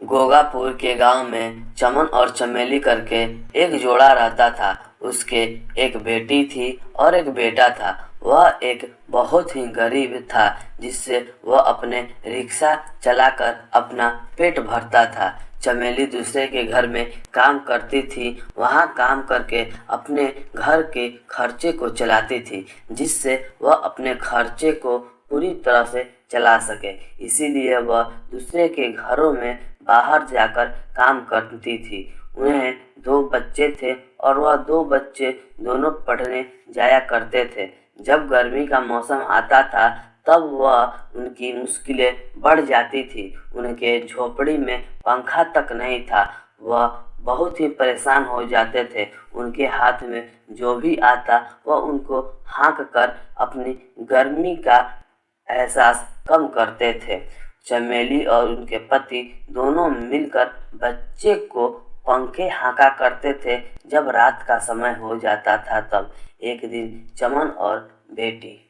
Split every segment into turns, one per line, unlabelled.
गोगापुर के गांव में चमन और चमेली करके एक जोड़ा रहता था। उसके एक बेटी थी और एक बेटा था। वह एक बहुत ही गरीब था, जिससे वह अपने रिक्शा चलाकर अपना पेट भरता था। चमेली दूसरे के घर में काम करती थी। वहाँ काम करके अपने घर के खर्चे को चलाती थी, जिससे वह अपने खर्चे को पूरी तरह से चला सके। इसीलिए वह दूसरे के घरों में बाहर जाकर काम करती थी। उन्हें 2 बच्चे थे और वह 2 बच्चे दोनों पढ़ने जाया करते थे। जब गर्मी का मौसम आता था तब वह उनकी मुश्किलें बढ़ जाती थी। उनके झोपड़ी में पंखा तक नहीं था। वह बहुत ही परेशान हो जाते थे। उनके हाथ में जो भी आता वह उनको हाँक कर अपनी गर्मी का एहसास कम करते थे। चमेली और उनके पति दोनों मिलकर बच्चे को पंखे हाँका करते थे। जब रात का समय हो जाता था तब एक दिन चमन और बेटी।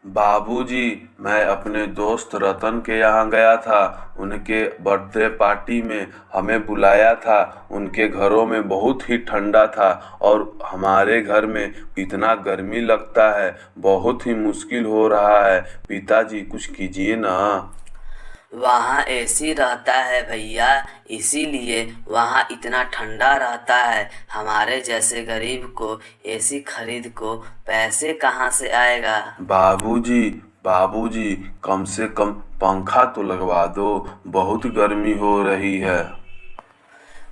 बाबूजी, मैं अपने दोस्त रतन के यहाँ गया था। उनके बर्थडे पार्टी में हमें बुलाया था। उनके घरों में बहुत ही ठंडा था और हमारे घर में इतना गर्मी लगता है, बहुत ही मुश्किल हो रहा है। पिताजी, कुछ कीजिए ना।
वहाँ एसी रहता है भैया, इसीलिए वहाँ इतना ठंडा रहता है। हमारे जैसे गरीब को एसी खरीद को पैसे कहाँ से आएगा।
बाबूजी, बाबूजी, कम से कम पंखा तो लगवा दो, बहुत गर्मी हो रही है।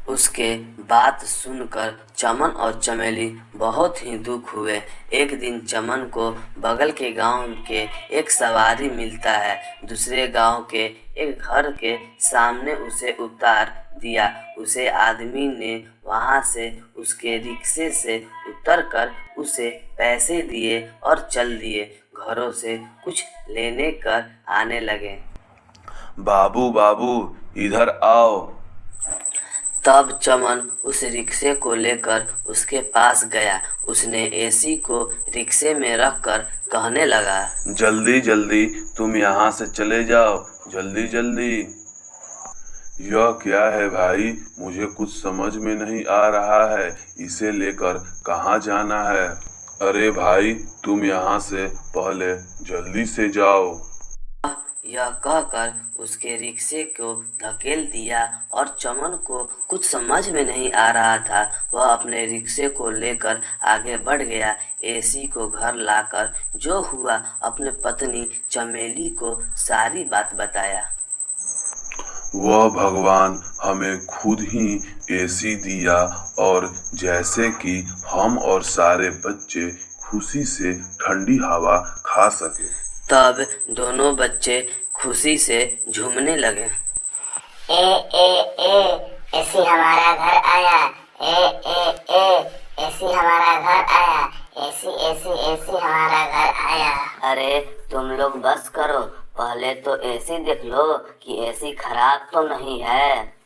उसके बात सुनकर चमन और चमेली बहुत ही दुख हुए। एक दिन चमन को बगल के गांव के एक सवारी मिलता है। दूसरे गांव के एक घर के सामने उसे उतार दिया। उसे आदमी ने वहां से उसके रिक्शे से उतरकर उसे पैसे दिए और चल दिए। घरों से कुछ लेने कर आने लगे।
बाबू, बाबू, इधर आओ।
तब चमन उस रिक्शे को लेकर उसके पास गया। उसने एसी को रिक्शे में रखकर कहने लगा,
जल्दी जल्दी तुम यहाँ से चले जाओ, जल्दी जल्दी। यह क्या है भाई, मुझे कुछ समझ में नहीं आ रहा है। इसे लेकर कहाँ जाना है? अरे भाई, तुम यहाँ से पहले जल्दी से जाओ।
यह कहकर उसके रिक्शे को धकेल दिया और चमन को कुछ समझ में नहीं आ रहा था। वह अपने रिक्शे को लेकर आगे बढ़ गया। एसी को घर लाकर जो हुआ अपने पत्नी चमेली को सारी बात बताया।
वह भगवान हमें खुद ही एसी दिया और जैसे कि हम और सारे बच्चे खुशी से ठंडी हवा खा सके।
तब दोनों बच्चे खुशी से झूमने लगे।
ए ए ए ऐसी हमारा घर आया। ए ए ए ऐसी हमारा घर आया। ऐसी ऐसी ऐसी हमारा घर आया।
अरे तुम लोग बस करो, पहले तो एसी देख लो कि एसी खराब तो नहीं है।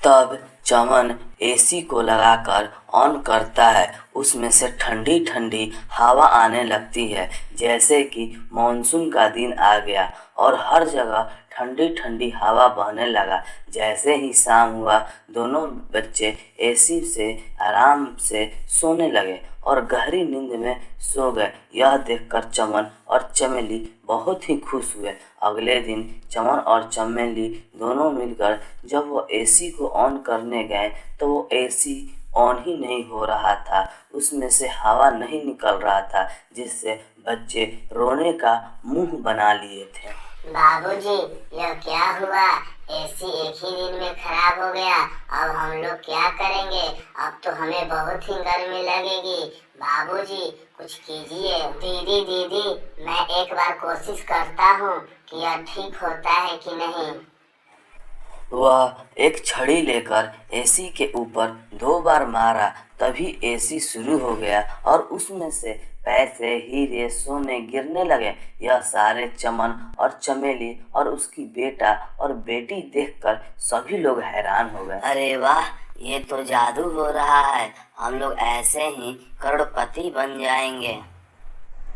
तब चमन एसी को लगाकर ऑन करता है। उसमें से ठंडी ठंडी हवा आने लगती है, जैसे कि मानसून का दिन आ गया और हर जगह ठंडी ठंडी हवा बहने लगा। जैसे ही शाम हुआ दोनों बच्चे एसी से आराम से सोने लगे और गहरी नींद में सो गए। यह देखकर चमन और चमेली बहुत ही खुश हुए। अगले दिन चमन और चमेली दोनों मिलकर जब वो एसी को ऑन करने गए तो वो एसी ऑन ही नहीं हो रहा था। उसमें से हवा नहीं निकल रहा था, जिससे बच्चे रोने का मुंह बना लिए थे।
बाबूजी, यह क्या हुआ? एसी एक ही दिन में खराब हो गया। अब हम लोग क्या करेंगे? अब तो हमें बहुत ही गर्मी लगेगी। बाबूजी, कुछ कीजिए। दीदी दीदी, मैं एक बार कोशिश करता हूँ कि यह ठीक होता है कि नहीं।
वह एक छड़ी लेकर एसी के ऊपर 2 बार मारा, तभी एसी शुरू हो गया और उसमें से पैसे हीरे सोने गिरने लगे। यह सारे चमन और चमेली और उसकी बेटा और बेटी देखकर सभी लोग हैरान हो गए। अरे वाह, ये तो जादू हो रहा है। हम लोग ऐसे ही करोड़पति बन जाएंगे।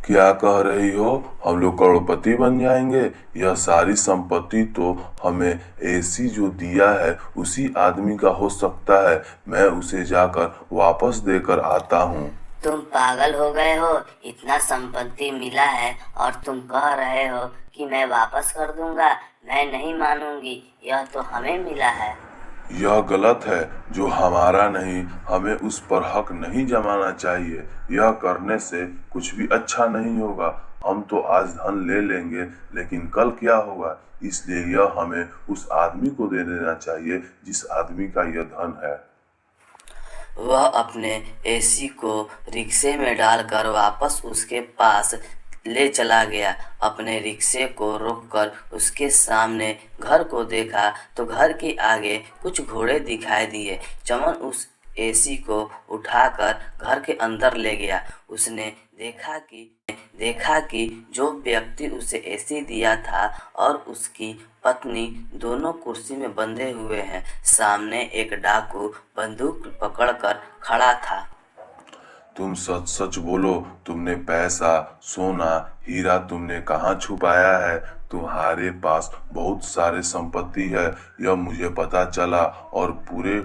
क्या कह रही हो? हम लोग करोड़पति बन जाएंगे? यह सारी संपत्ति तो हमें एसी जो दिया है उसी आदमी का हो सकता है। मैं उसे जाकर वापस देकर आता हूँ।
तुम पागल हो गए हो? इतना संपत्ति मिला है और तुम कह रहे हो कि मैं वापस कर दूंगा? मैं नहीं मानूंगी, यह तो हमें मिला है।
यह गलत है। जो हमारा नहीं, हमें उस पर हक नहीं जमाना चाहिए। यह करने से कुछ भी अच्छा नहीं होगा। हम तो आज धन ले लेंगे, लेकिन कल क्या होगा? इसलिए यह हमें उस आदमी को दे देना चाहिए जिस आदमी का यह धन है।
वह अपने एसी को रिक्शे में डालकर वापस उसके पास ले चला गया। अपने रिक्शे को रोककर उसके सामने घर को देखा तो घर के आगे कुछ घोड़े दिखाई दिए। चमन उस एसी को उठाकर घर के अंदर ले गया। उसने देखा कि जो व्यक्ति उसे एसी दिया था और उसकी पत्नी दोनों कुर्सी में बंधे हुए हैं। सामने एक डाकू बंदूक पकड़कर खड़ा था।
तुम सच सच बोलो, तुमने पैसा, सोना, हीरा तुमने कहाँ छुपाया है? तुम्हारे पास बहुत सारे संपत्ति है, यह मुझे पता चला और पूरे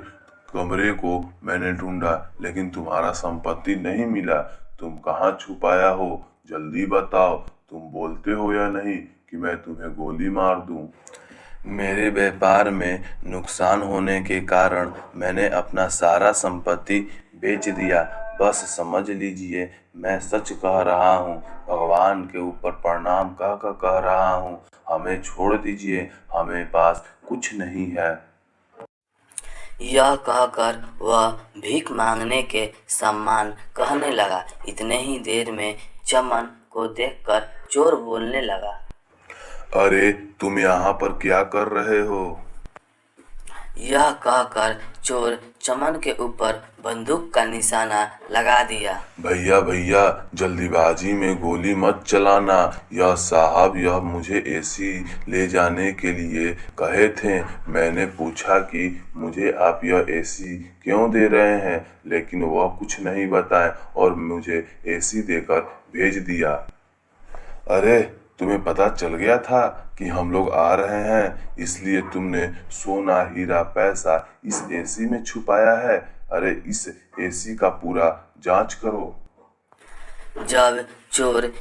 कमरे को मैंने ढूंढा, लेकिन तुम्हारा संपत्ति नहीं मिला। तुम कहाँ छुपाया हो? जल्दी बताओ। तुम बोलते हो या नहीं कि मैं तुम्हें गोली मार दूं? मेरे व्यापार में नुकसान होने के कारण मैंने अपना सारा संपत्ति बेच दिया। बस समझ लीजिए, मैं सच कह रहा हूँ। भगवान के ऊपर प्रणाम कह रहा हूँ। हमें छोड़ दीजिए, हमें पास कुछ नहीं है।
यह कहकर वह भीख मांगने के समान कहने लगा। इतने ही देर में चमन को देखकर चोर बोलने लगा,
अरे तुम यहाँ पर क्या कर रहे हो?
यह कहकर चोर चमन के ऊपर बंदूक का निशाना लगा दिया।
भैया भैया, जल्दीबाजी में गोली मत चलाना। यह साहब यह मुझे एसी ले जाने के लिए कहे थे। मैंने पूछा कि मुझे आप यह एसी क्यों दे रहे हैं, लेकिन वह कुछ नहीं बताए और मुझे एसी देकर भेज दिया। अरे तुम्हें पता चल गया था कि हम लोग आ रहे हैं, इसलिए तुमने सोना, हीरा, पैसा इस एसी में छुपाया है। अरे इस एसी का पूरा जांच करो।
जब चोर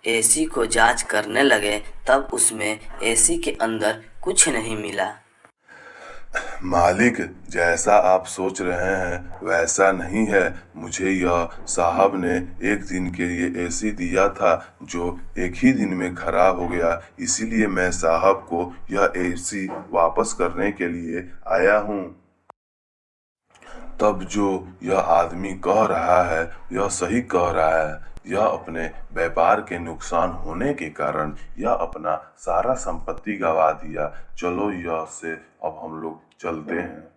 एसी को जांच करने लगे तब उसमें एसी के अंदर कुछ नहीं मिला।
मालिक, जैसा आप सोच रहे हैं वैसा नहीं है। मुझे यह साहब ने एक दिन के लिए एसी दिया था जो एक ही दिन में खराब हो गया, इसीलिए मैं साहब को यह एसी वापस करने के लिए आया हूँ। तब जो यह आदमी कह रहा है यह सही कह रहा है। यह अपने व्यापार के नुकसान होने के कारण यह अपना सारा संपत्ति गवा दिया। चलो यह से अब हम लोग चलते हैं।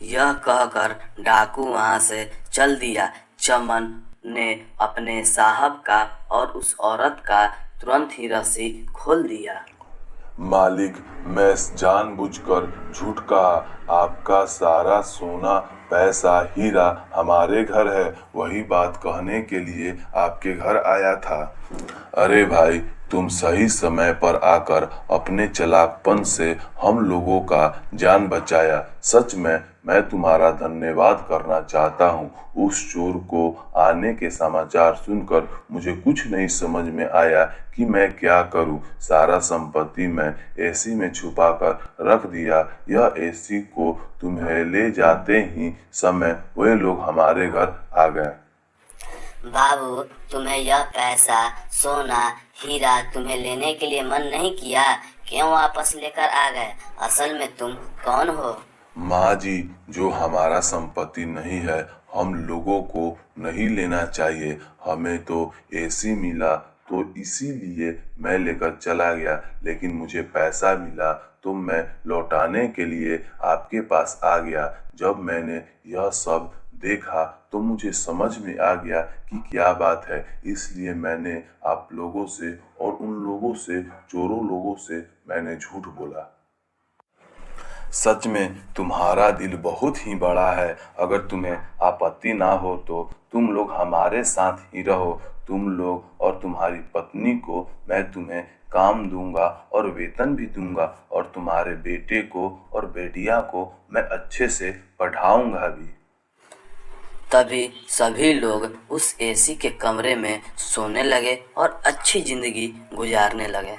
यह कहकर डाकू वहां से चल दिया। चमन ने अपने साहब का और उस औरत का तुरंत ही रस्सी खोल दिया।
मालिक, मैं जानबूझकर झूठ कहा। आपका सारा सोना, पैसा, हीरा हमारे घर है, वही बात कहने के लिए आपके घर आया था। अरे भाई, तुम सही समय पर आकर अपने चालाकपन से हम लोगों का जान बचाया। सच में मैं तुम्हारा धन्यवाद करना चाहता हूँ। उस चोर को आने के समाचार सुनकर मुझे कुछ नहीं समझ में आया कि मैं क्या करूँ। सारा संपत्ति मैं एसी में छुपा कर रख दिया। यह एसी को तुम्हें ले जाते ही समय वे लोग हमारे घर आ गए।
बाबू, तुम्हें यह पैसा, सोना, हीरा तुम्हें लेने के लिए मन नहीं किया? क्यों वापस लेकर आ गए? असल में तुम कौन हो?
माँ जी, जो हमारा संपत्ति नहीं है हम लोगों को नहीं लेना चाहिए। हमें तो एसी मिला तो इसीलिए मैं लेकर चला गया, लेकिन मुझे पैसा मिला तो मैं लौटाने के लिए आपके पास आ गया। जब मैंने यह सब देखा तो मुझे समझ में आ गया कि क्या बात है, इसलिए मैंने आप लोगों से और उन लोगों से, चोरों लोगों से मैंने झूठ बोला। सच में तुम्हारा दिल बहुत ही बड़ा है। अगर तुम्हें आप आपत्ति ना हो तो तुम लोग हमारे साथ ही रहो। तुम लोग और तुम्हारी पत्नी को मैं तुम्हें काम दूंगा और वेतन भी दूंगा, और तुम्हारे बेटे को और बेटिया को मैं अच्छे से पढ़ाऊंगा भी।
तभी सभी लोग उस एसी के कमरे में सोने लगे और अच्छी जिंदगी गुजारने लगे।